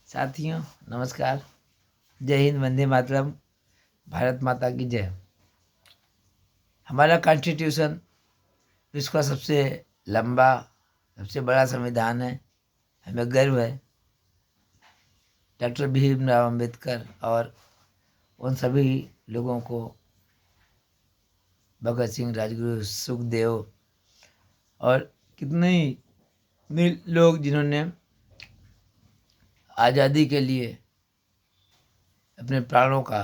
साथियों नमस्कार। जय हिंद, वंदे मातरम, भारत माता की जय। हमारा कॉन्स्टिट्यूशन विश्व का सबसे लंबा, सबसे बड़ा संविधान है। हमें गर्व है डॉक्टर भीमराव अम्बेडकर और उन सभी लोगों को, भगत सिंह, राजगुरु, सुखदेव और कितने ही लोग जिन्होंने आज़ादी के लिए अपने प्राणों का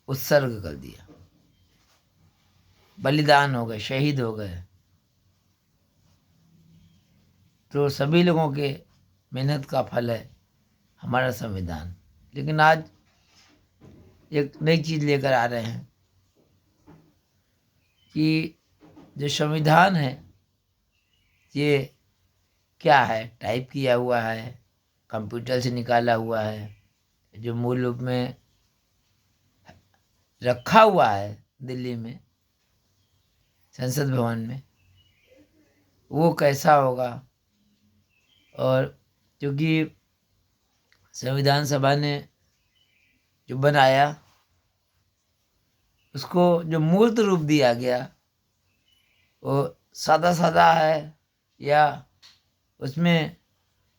उत्सर्ग कर दिया, बलिदान हो गए, शहीद हो गए। तो सभी लोगों के मेहनत का फल है हमारा संविधान। लेकिन आज एक नई चीज़ लेकर आ रहे हैं कि जो संविधान है ये क्या है, टाइप किया हुआ है, कंप्यूटर से निकाला हुआ है, जो मूल रूप में रखा हुआ है दिल्ली में संसद भवन में, वो कैसा होगा। और क्योंकि संविधान सभा ने जो बनाया उसको जो मूर्त रूप दिया गया वो सादा सादा है या उसमें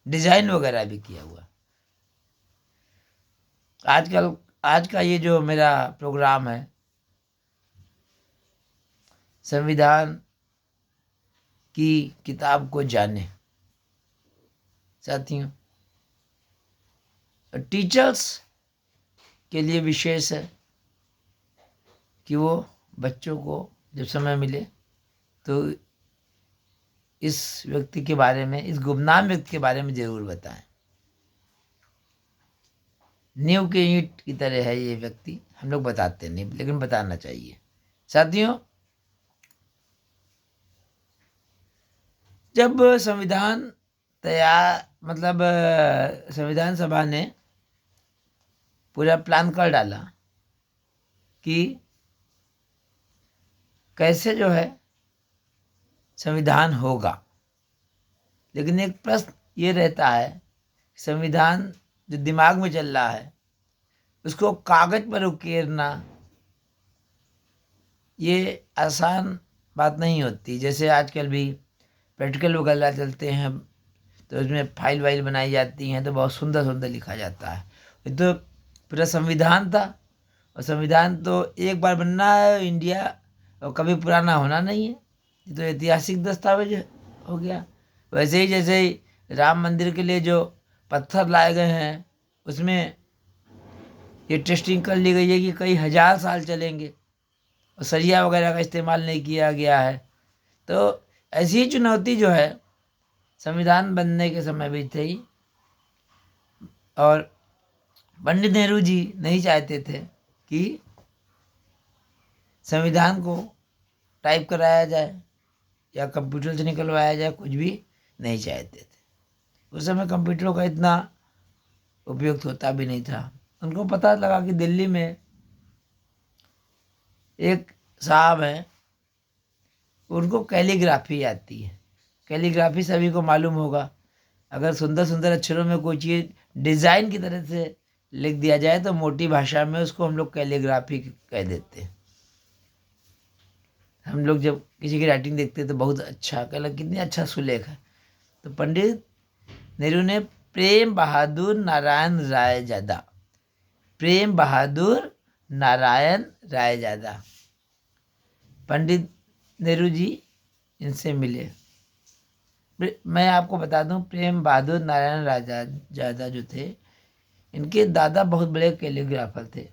डिजाइन वगैरह भी किया हुआ। आज का ये जो मेरा प्रोग्राम है, संविधान की किताब को जाने। साथियों, टीचर्स के लिए विशेष है कि वो बच्चों को जब समय मिले तो इस व्यक्ति के बारे में, इस गुमनाम व्यक्ति के बारे में जरूर बताएं। नींव के ईंट की तरह है ये व्यक्ति, हम लोग बताते नहीं लेकिन बताना चाहिए। साथियों, जब संविधान संविधान सभा ने पूरा प्लान कर डाला कि कैसे जो है संविधान होगा, लेकिन एक प्रश्न ये रहता है, संविधान जो दिमाग में चल रहा है उसको कागज पर उकेरना ये आसान बात नहीं होती। जैसे आजकल भी प्रैक्टिकल वगैरह चलते हैं तो उसमें फाइल वाइल बनाई जाती हैं तो बहुत सुंदर सुंदर लिखा जाता है। ये तो पूरा संविधान था, और संविधान तो एक बार बनना है इंडिया, और कभी पुराना होना नहीं है। ये तो ऐतिहासिक दस्तावेज हो गया। वैसे ही जैसे ही राम मंदिर के लिए जो पत्थर लाए गए हैं उसमें ये टेस्टिंग कर ली गई है कि कई हजार साल चलेंगे, और सरिया वगैरह का इस्तेमाल नहीं किया गया है। तो ऐसी ही चुनौती जो है संविधान बनने के समय भी थी, और पंडित नेहरू जी नहीं चाहते थे कि संविधान को टाइप कराया जाए या कंप्यूटर से निकलवाया जाए, कुछ भी नहीं चाहते थे। उस समय कंप्यूटरों का इतना उपयोग होता भी नहीं था। उनको पता लगा कि दिल्ली में एक साहब हैं, उनको कैलीग्राफी आती है। कैलीग्राफी सभी को मालूम होगा, अगर सुंदर सुंदर अक्षरों में कोई चीज़ डिज़ाइन की तरह से लिख दिया जाए तो मोटी भाषा में उसको हम लोग कैलीग्राफी कह देते हैं। हम लोग जब किसी की राइटिंग देखते हैं तो बहुत अच्छा, कहला कितनी अच्छा सुलेख है। तो पंडित नेहरू ने प्रेम बहादुर नारायण रायजादा, प्रेम बहादुर नारायण रायजादा, पंडित नेहरू जी इनसे मिले। मैं आपको बता दूं, प्रेम बहादुर नारायण रायजादा जो थे, इनके दादा बहुत बड़े कैलीग्राफर थे।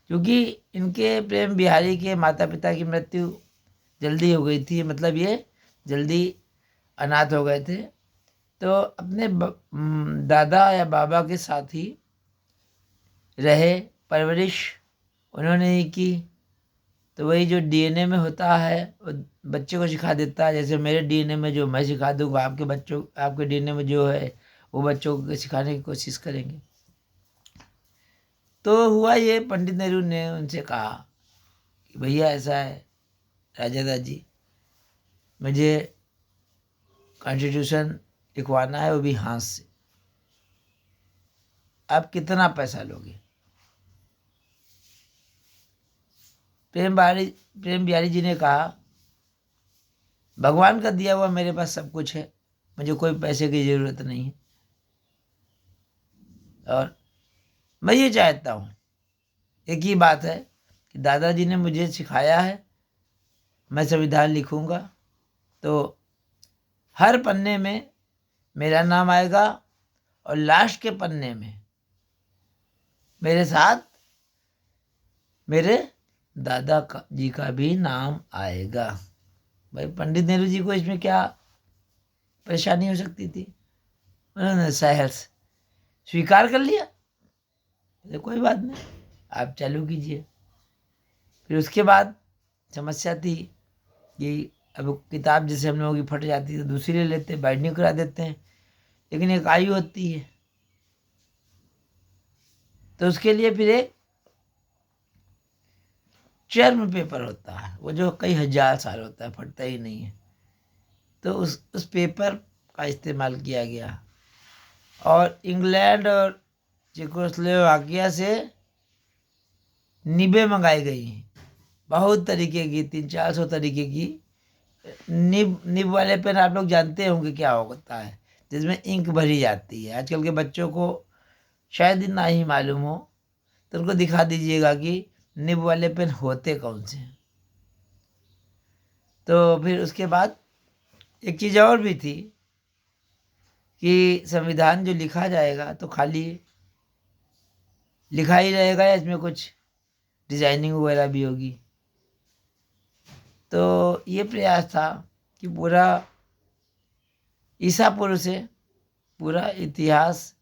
क्योंकि इनके प्रेम बिहारी के माता पिता की मृत्यु जल्दी हो गई थी, मतलब ये जल्दी अनाथ हो गए थे, तो अपने दादा या बाबा के साथ ही रहे, परवरिश उन्होंने ही की। तो वही जो डीएनए में होता है वो बच्चे को सिखा देता है। जैसे मेरे डीएनए में जो मैं सिखा दूंगा, आपके डीएनए में जो है वो बच्चों को सिखाने की कोशिश करेंगे। तो हुआ ये, पंडित नेहरू ने उनसे कहा कि भैया ऐसा है राजादा जी, मुझे कॉन्स्टिट्यूशन लिखवाना है, वो भी हाथ से। आप कितना पैसा लोगे? प्रेम बिहारी जी ने कहा, भगवान का दिया हुआ मेरे पास सब कुछ है, मुझे कोई पैसे की ज़रूरत नहीं है। और मैं ये चाहता हूँ, एक ही बात है कि दादाजी ने मुझे सिखाया है, मैं संविधान लिखूँगा तो हर पन्ने में मेरा नाम आएगा और लास्ट के पन्ने में मेरे साथ मेरे जी का भी नाम आएगा। भाई पंडित नेहरू जी को इसमें क्या परेशानी हो सकती थी? उन्होंने सहर्ष स्वीकार कर लिया, तो कोई बात नहीं, आप चालू कीजिए। फिर उसके बाद समस्या थी कि अब किताब जैसे हम लोगों की फट जाती है तो दूसरी ले लेते हैं, बाइंडिंग करा देते हैं, लेकिन एक आयु होती है तो उसके लिए फिर एक चर्म पेपर होता है, वो जो कई हजार साल होता है, फटता ही नहीं है। तो उस पेपर का इस्तेमाल किया गया और इंग्लैंड और चेकोस्लोवाकिया से निबें मंगाई गई, बहुत तरीके की, 300-400 तरीके की निब वाले पेन आप लोग जानते होंगे क्या होता है, जिसमें इंक भरी जाती है। आजकल के बच्चों को शायद ना ही मालूम हो, तो उनको दिखा दीजिएगा कि निब वाले पेन होते कौन से हैं। तो फिर उसके बाद एक चीज़ और भी थी कि संविधान जो लिखा जाएगा तो खाली लिखा ही रहेगा या इसमें कुछ डिजाइनिंग वगैरह भी होगी। तो ये प्रयास था कि पूरा ईसा पूर्व से पूरा इतिहास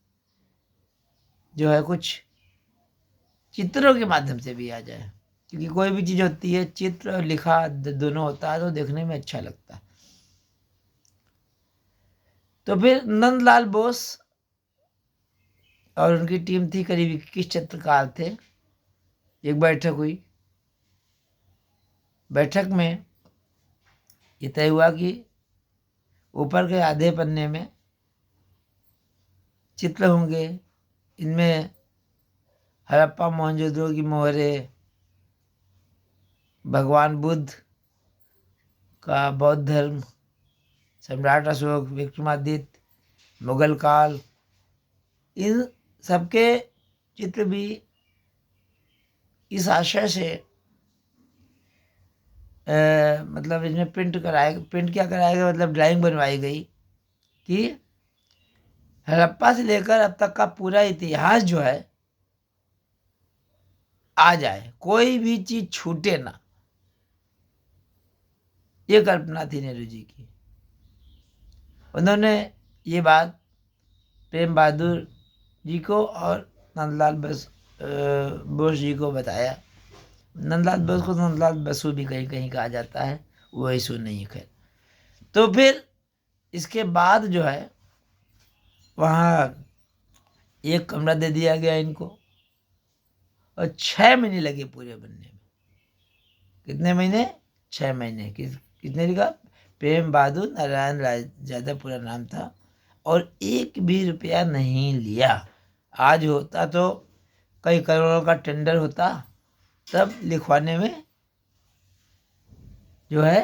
जो है कुछ चित्रों के माध्यम से भी आ जाए, क्योंकि कोई भी चीज़ होती है चित्र और लिखा दोनों होता है तो देखने में अच्छा लगता है। तो फिर नंदलाल बोस और उनकी टीम थी, करीब 21 चित्रकार थे। एक बैठक हुई, बैठक में ये तय हुआ कि ऊपर के आधे पन्ने में चित्र होंगे, इनमें हड़प्पा मोहनजोदड़ो की मोहरें, भगवान बुद्ध का बौद्ध धर्म, सम्राट अशोक, विक्रमादित्य, मुगल काल, इन सबके चित्र भी इस आशय से मतलब इसमें प्रिंट क्या कराएगा, मतलब ड्राइंग बनवाई गई कि हड़प्पा से लेकर अब तक का पूरा इतिहास जो है आ जाए, कोई भी चीज छूटे ना। ये कल्पना थी नेहरू जी की। उन्होंने ये बात प्रेम बहादुर जी को और नंदलाल बोस जी को बताया। नंदलाल बोस को नंदलाल बसु भी कहीं कहीं कहा जाता है, वो इशू नहीं है खैर। तो फिर इसके बाद जो है वहाँ एक कमरा दे दिया गया इनको और 6 महीने लगे पूरे बनने में। कितने महीने? 6 महीने। कितने लिखा? प्रेम बहादुर नारायण रायजादा पूरा नाम था, और 1 भी रुपया नहीं लिया। आज होता तो कई करोड़ों का टेंडर होता, तब लिखवाने में जो है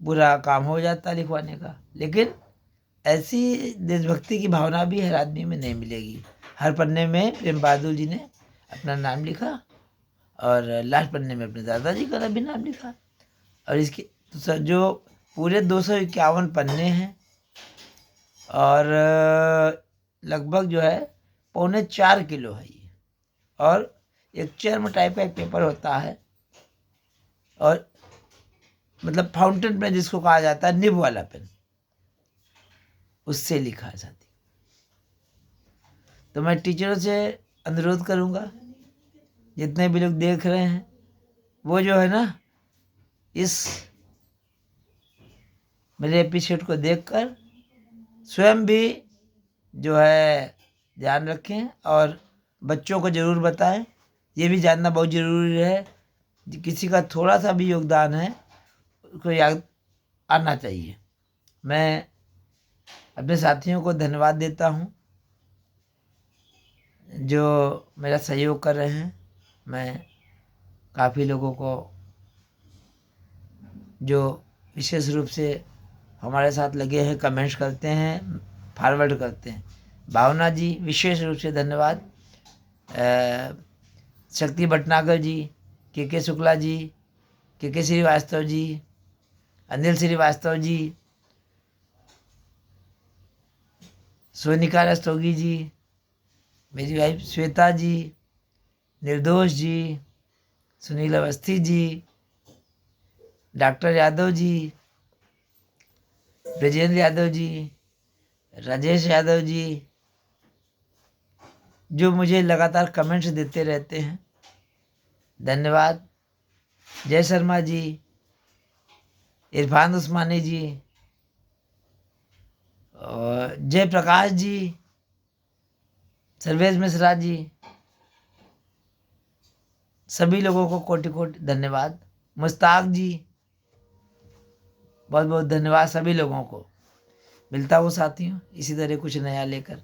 पूरा काम हो जाता लिखवाने का। लेकिन ऐसी देशभक्ति की भावना भी हर आदमी में नहीं मिलेगी। हर पन्ने में प्रेम बहादुर जी ने अपना नाम लिखा और लास्ट पन्ने में अपने दादाजी का भी नाम लिखा। और इसके जो पूरे 251 पन्ने हैं और लगभग जो है 4.25 किलो है ये, और एक चर्म टाइप का एक पेपर होता है, और मतलब फाउंटेन पेन जिसको कहा जाता है, निब वाला पेन, उससे लिखा जाती। तो मैं टीचरों से अनुरोध करूंगा, जितने भी लोग देख रहे हैं वो जो है ना, इस मेरे एपिसोड को देखकर स्वयं भी जो है ध्यान रखें और बच्चों को ज़रूर बताएं। ये भी जानना बहुत ज़रूरी है, किसी का थोड़ा सा भी योगदान है उसको याद आना चाहिए। मैं अपने साथियों को धन्यवाद देता हूँ जो मेरा सहयोग कर रहे हैं। मैं काफ़ी लोगों को जो विशेष रूप से हमारे साथ लगे हैं, कमेंट्स करते हैं, फॉरवर्ड करते हैं। भावना जी विशेष रूप से धन्यवाद। शक्ति भटनागर जी, के शुक्ला जी, के श्रीवास्तव जी, अनिल श्रीवास्तव जी, सोनिका रस्तोगी जी, मेरी वाइफ श्वेता जी, निर्दोष जी, सुनील अवस्थी जी, डॉक्टर यादव जी, ब्रजेंद्र यादव जी, राजेश यादव जी, जो मुझे लगातार कमेंट्स देते रहते हैं, धन्यवाद। जय शर्मा जी, इरफान उस्मानी जी, और जय प्रकाश जी, सर्वेश मिश्रा जी, सभी लोगों को कोटि कोटि धन्यवाद। मुश्ताक जी, बहुत बहुत धन्यवाद सभी लोगों को। मिलता हूँ साथियों इसी तरह कुछ नया लेकर।